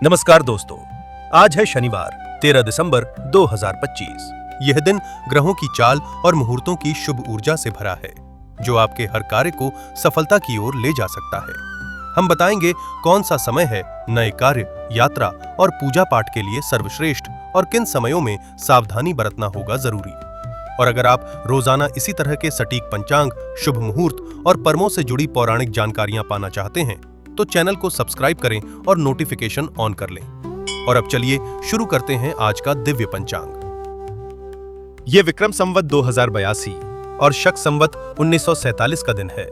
नमस्कार दोस्तों, आज है शनिवार 13 दिसंबर 2025। यह दिन ग्रहों की चाल और मुहूर्तों की शुभ ऊर्जा से भरा है, जो आपके हर कार्य को सफलता की ओर ले जा सकता है। हम बताएंगे कौन सा समय है नए कार्य, यात्रा और पूजा पाठ के लिए सर्वश्रेष्ठ और किन समयों में सावधानी बरतना होगा जरूरी। और अगर आप रोजाना इसी तरह के सटीक पंचांग, शुभ मुहूर्त और पर्वों से जुड़ी पौराणिक जानकारियां पाना चाहते हैं तो चैनल को सब्सक्राइब करें और नोटिफिकेशन ऑन कर लें। और अब चलिए शुरू करते हैं आज का दिव्य पंचांग। ये विक्रम संवत 2082 और शक संवत 1947 का दिन है।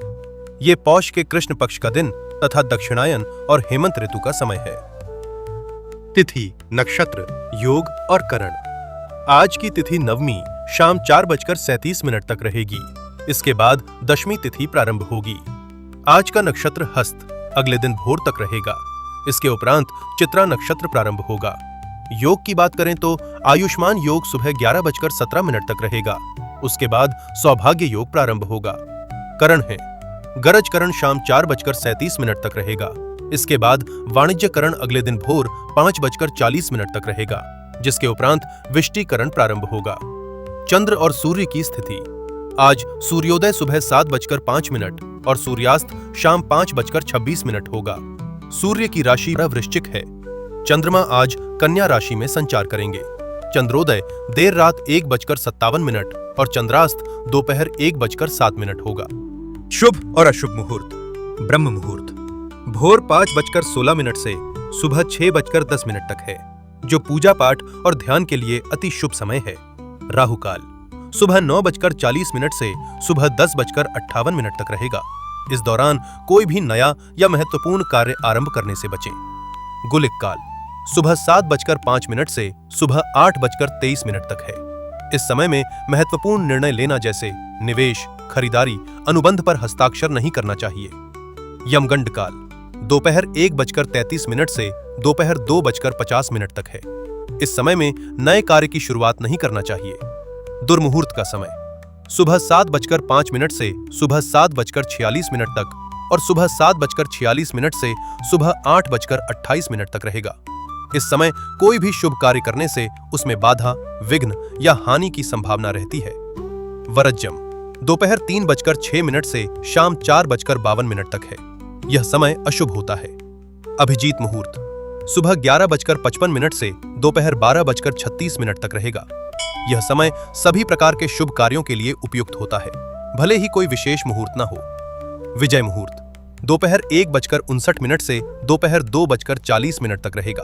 ये पौष के कृष्ण पक्ष का दिन तथा दक्षिणायन और हेमंत ऋतु का समय है। तिथि, नक्षत्र, योग और करण। आज की तिथि नवमी शाम 4:37 तक रहेगी। इसके बाद दशमी तिथि प्रारंभ होगी। आज का नक्षत्र हस्त अगले दिन भोर तक रहेगा। इसके उपरांत चित्रा नक्षत्र प्रारंभ होगा। योग की बात करें तो आयुष्मान योग सुबह 11:17 तक रहेगा। उसके बाद सौभाग्य योग प्रारंभ होगा। करण है गरज करण शाम 4:37 तक रहेगा। इसके बाद वाणिज्य करण अगले दिन भोर 5:40 तक रहेगा, जिसके उपरांत विष्टिकरण प्रारंभ होगा। चंद्र और सूर्य की स्थिति। आज सूर्योदय सुबह 7:05 और सूर्यास्त शाम 5:26 होगा। सूर्य की राशि वृश्चिक है। चंद्रमा आज कन्या राशि में संचार करेंगे। चंद्रोदय देर रात 1:57 और चंद्रास्त दोपहर 1:07 होगा। शुभ और अशुभ मुहूर्त। ब्रह्म मुहूर्त भोर 5:16 से सुबह 6:10 तक है, जो पूजा पाठ और ध्यान के लिए अति शुभ समय है। राहु काल सुबह 9:40 से सुबह 10:58 तक रहेगा। इस दौरान कोई भी नया या महत्वपूर्ण कार्य आरंभ करने से बचें। गुलिक काल सुबह 7:05 से सुबह 8:23 तक है। इस समय में महत्वपूर्ण निर्णय लेना जैसे निवेश, खरीदारी, अनुबंध पर हस्ताक्षर नहीं करना चाहिए। यमगंड काल दोपहर 1:33 से दोपहर 2:50 तक है। इस समय में नए कार्य की शुरुआत नहीं करना चाहिए। दुर्मुहूर्त का समय सुबह 7:05 से सुबह 7:46 तक और सुबह 7:46 से सुबह 8:28 तक रहेगा। इस समय कोई भी शुभ कार्य करने से उसमें बाधा, विघ्न या हानि की संभावना रहती है। वरज्यम दोपहर 3:06 से शाम 4:52 तक है। यह समय अशुभ होता है। अभिजीत मुहूर्त सुबह 11:55 से दोपहर 12:36 तक रहेगा। यह समय सभी प्रकार के शुभ कार्यों के लिए उपयुक्त होता है, भले ही कोई विशेष मुहूर्त न हो। विजय मुहूर्त दोपहर 1:59 से दोपहर 2:40 तक रहेगा।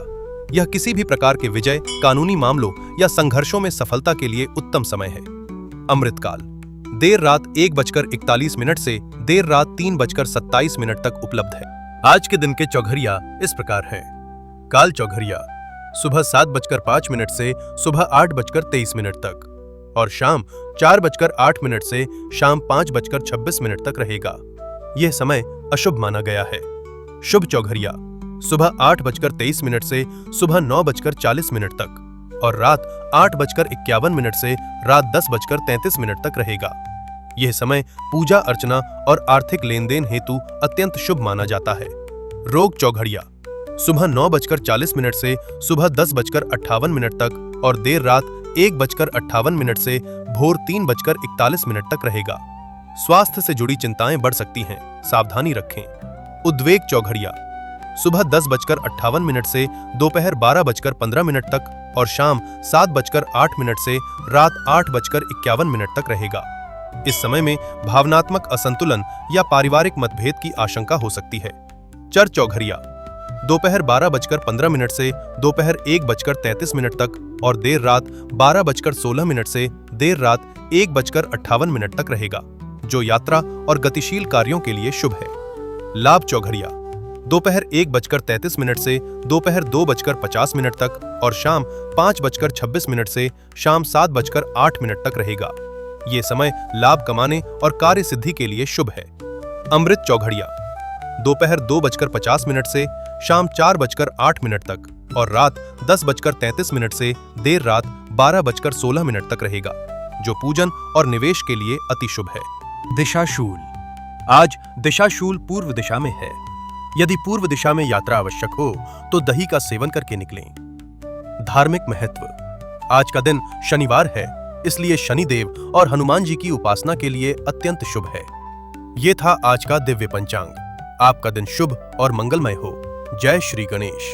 यह किसी भी प्रकार के विजय, कानूनी मामलों या संघर्षों में सफलता के लिए उत्तम समय है। अमृतकाल देर रात 1:41 से देर रात 3:27 तक उपलब्ध है। आज के दिन के चौघरिया इस प्रकार हैं। काल चौघरिया सुबह 7:05 से सुबह 8:23 तक और शाम 4:08 से शाम 5:26 तक रहेगा। यह समय अशुभ माना गया है। शुभ चौघरिया सुबह 8:23 से सुबह 9:40 तक और रात 8:51 से रात 10:33 तक रहेगा। यह समय पूजा अर्चना और आर्थिक लेन देन हेतु अत्यंत शुभ माना जाता है। रोग चौघड़िया सुबह 9:40 से सुबह 10:58 तक और देर रात 1:58 से भोर 3:41 तक रहेगा। स्वास्थ्य से जुड़ी चिंताएं बढ़ सकती हैं, सावधानी रखें। उद्वेग चौघड़िया सुबह 10:58 से दोपहर 12:15 तक और शाम 7:08 से रात 8:51 तक रहेगा। इस समय में भावनात्मक असंतुलन या पारिवारिक मतभेद की आशंका हो सकती है। चर चौघरिया दोपहर 12:15 से दोपहर 1:33 तक और देर रात 12:16 से देर रात 1:58 तक रहेगा, जो यात्रा और गतिशील कार्यों के लिए शुभ है। लाभ चौघरिया दोपहर 1:33 से दोपहर 2:50 तक और शाम 5:26 से शाम 7:08 तक रहेगा। ये समय लाभ कमाने और कार्य सिद्धि के लिए शुभ है। अमृत चौघड़िया दोपहर 2:50 से शाम 4:08 तक और रात 10:33 से देर रात 12:16 तक रहेगा, जो पूजन और निवेश के लिए अति शुभ है। दिशाशूल आज दिशाशूल पूर्व दिशा में है। यदि पूर्व दिशा में यात्रा आवश्यक हो तो दही का सेवन करके निकलें। धार्मिक महत्व। आज का दिन शनिवार है, इसलिए शनिदेव और हनुमान जी की उपासना के लिए अत्यंत शुभ है। ये था आज का दिव्य पंचांग। आपका दिन शुभ और मंगलमय हो। जय श्री गणेश।